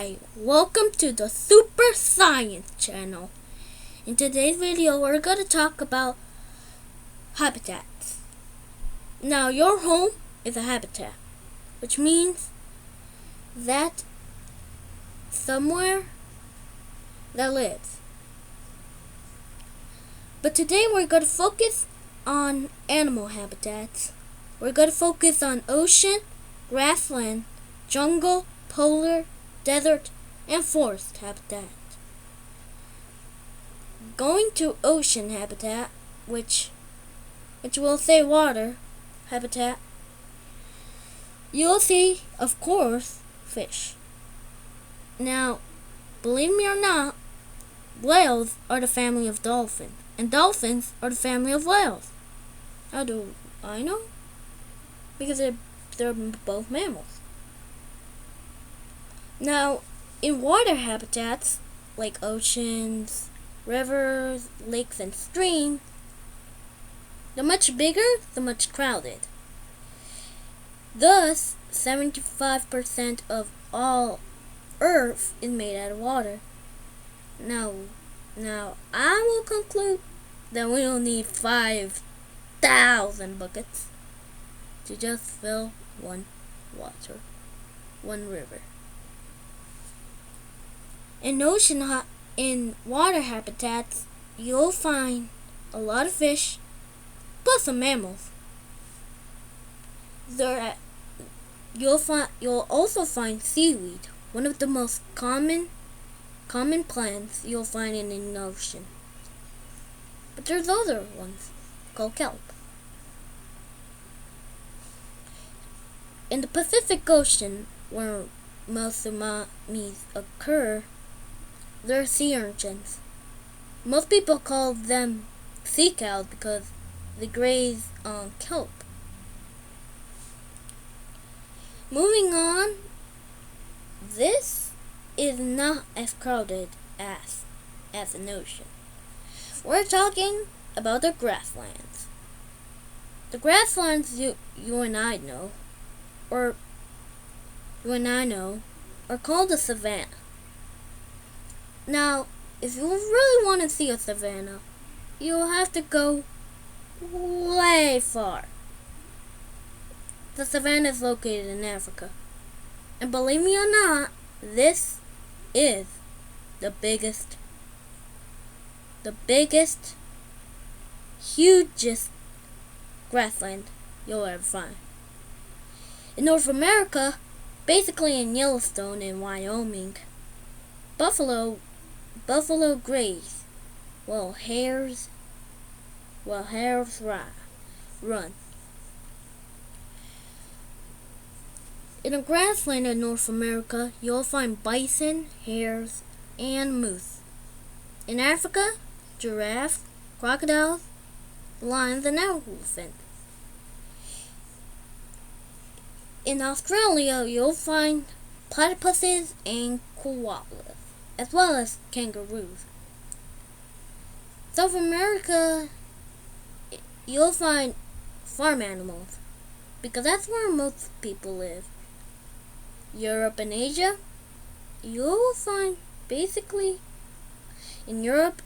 Hi, welcome to the Super Science channel. In today's video, we're going to talk about habitats. Now, your home is a habitat, which means that somewhere that lives. But today we're going to focus on animal habitats. We're going to focus on ocean, grassland, jungle, polar, desert, and forest habitat. Going to ocean habitat, which will say water habitat, you'll see, of course, fish. Now, believe me or not, whales are the family of dolphins, and dolphins are the family of whales. How do I know? Because they're both mammals. Now, in water habitats, like oceans, rivers, lakes, and streams, the much bigger, the much crowded. Thus, 75% of all Earth is made out of water. Now, I will conclude that we don't need 5,000 buckets to just fill one river. In water habitats, you'll find a lot of fish, plus some mammals. You'll also find seaweed, one of the most common plants you'll find in an ocean. But there's other ones called kelp. In the Pacific Ocean, where most tsunamis occur, there are sea urchins. Most people call them sea cows because they graze on kelp. Moving on, this is not as crowded as an ocean. We're talking about the grasslands. The grasslands you and I know, are called the savanna. Now, if you really want to see a savanna, you'll have to go way far. The savanna is located in Africa. And believe me or not, this is the biggest, hugest grassland you'll ever find. In North America, basically in Yellowstone and Wyoming, buffalo graze, while hares run. In a grassland in North America, you'll find bison, hares, and moose. In Africa, giraffes, crocodiles, lions, and elephants. In Australia, you'll find platypuses and koalas, as well as kangaroos. South America, you'll find farm animals, because that's where most people live. Europe and Asia, you'll find in Europe,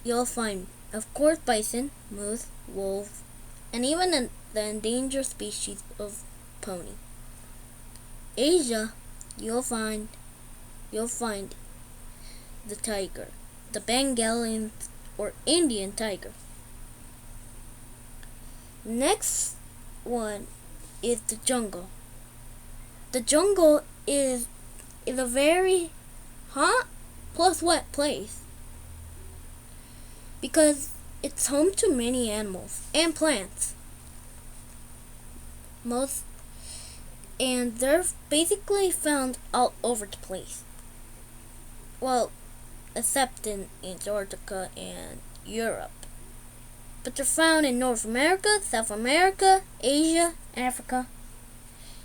you'll find, of course, bison, moose, wolves, and even the endangered species of pony. Asia, you'll find the tiger, the Bengali or Indian tiger. Next one is the jungle. The jungle is a very hot plus wet place because it's home to many animals and plants. And they're basically found all over the place. Well, except in Antarctica and Europe. But they're found in North America, South America, Asia, Africa,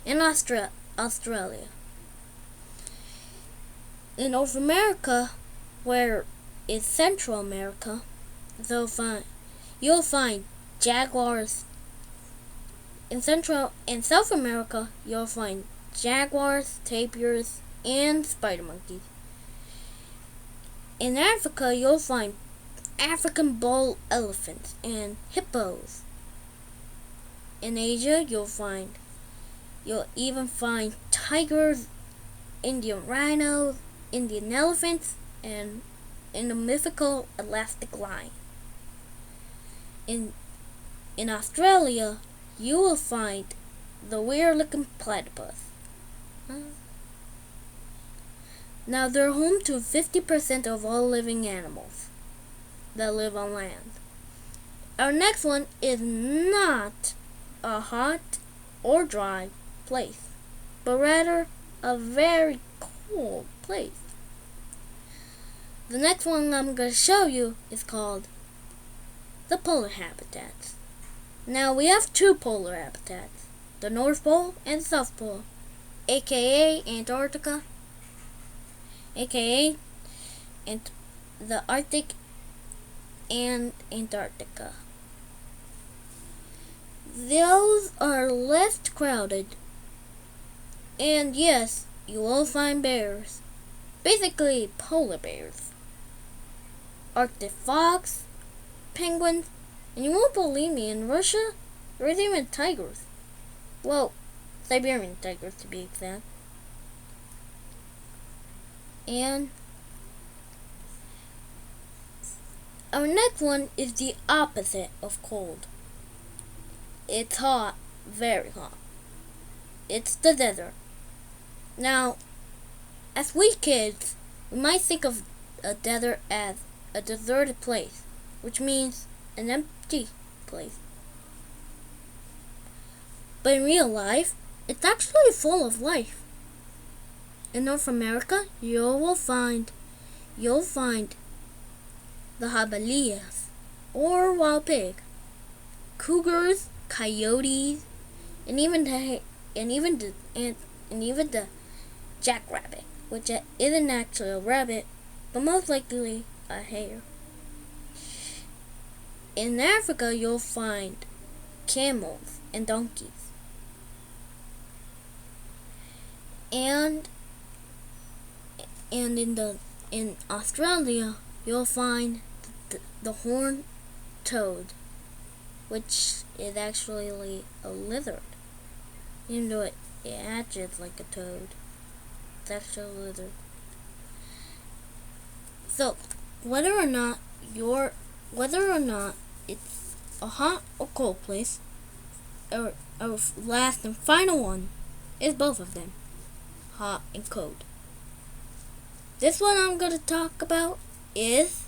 and Australia. In North America, where is Central America, you'll find jaguars. In South America, you'll find jaguars, tapirs, and spider monkeys. In Africa, you'll find African bull elephants and hippos. In Asia, you'll even find tigers, Indian rhinos, Indian elephants, and the mythical Atlantic lion. In Australia, you will find the weird-looking platypus. Now, they're home to 50% of all living animals that live on land. Our next one is not a hot or dry place, but rather a very cold place. The next one I'm going to show you is called the polar habitats. Now, we have two polar habitats, the North Pole and the South Pole, aka Antarctica, aka the Arctic and Antarctica. Those are less crowded, and yes, you will find bears, basically polar bears, Arctic fox, penguins, and you won't believe me, in Russia, there's even tigers. Well, Siberian tigers to be exact. And our next one is the opposite of cold. It's hot, very hot. It's the desert. Now, as we kids, we might think of a desert as a deserted place, which means an empty place. But in real life, it's actually full of life. In North America, you'll find the jabalíes, or wild pig, cougars, coyotes, and even the jackrabbit, which isn't actually a rabbit, but most likely a hare. In Africa, you'll find camels and donkeys. And in Australia, you'll find the horned toad, which is actually a lizard. Even though it hatches like a toad, it's actually a lizard. So, whether or not it's a hot or cold place, our last and final one is both of them, hot and cold. This one I'm going to talk about is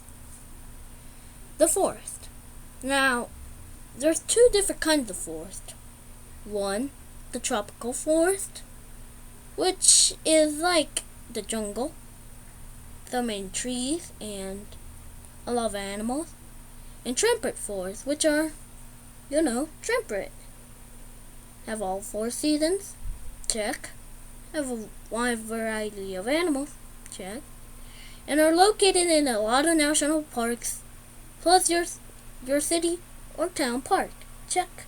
the forest. Now, there's two different kinds of forest. One, the tropical forest, which is like the jungle, so many trees and a lot of animals. And temperate forests, which are, temperate. Have all 4 seasons, check. Have a wide variety of animals, check. And are located in a lot of national parks, plus your city or town park, check.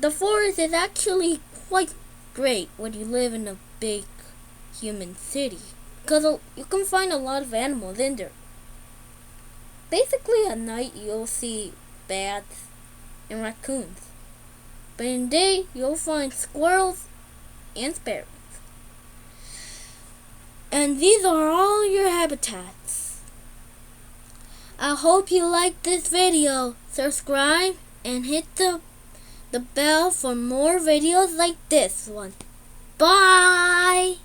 The forest is actually quite great when you live in a big human city, because you can find a lot of animals in there. Basically, at night you'll see bats and raccoons, but in day you'll find squirrels and sparrows. And these are all your habitats. I hope you liked this video. Subscribe and hit the bell for more videos like this one. Bye!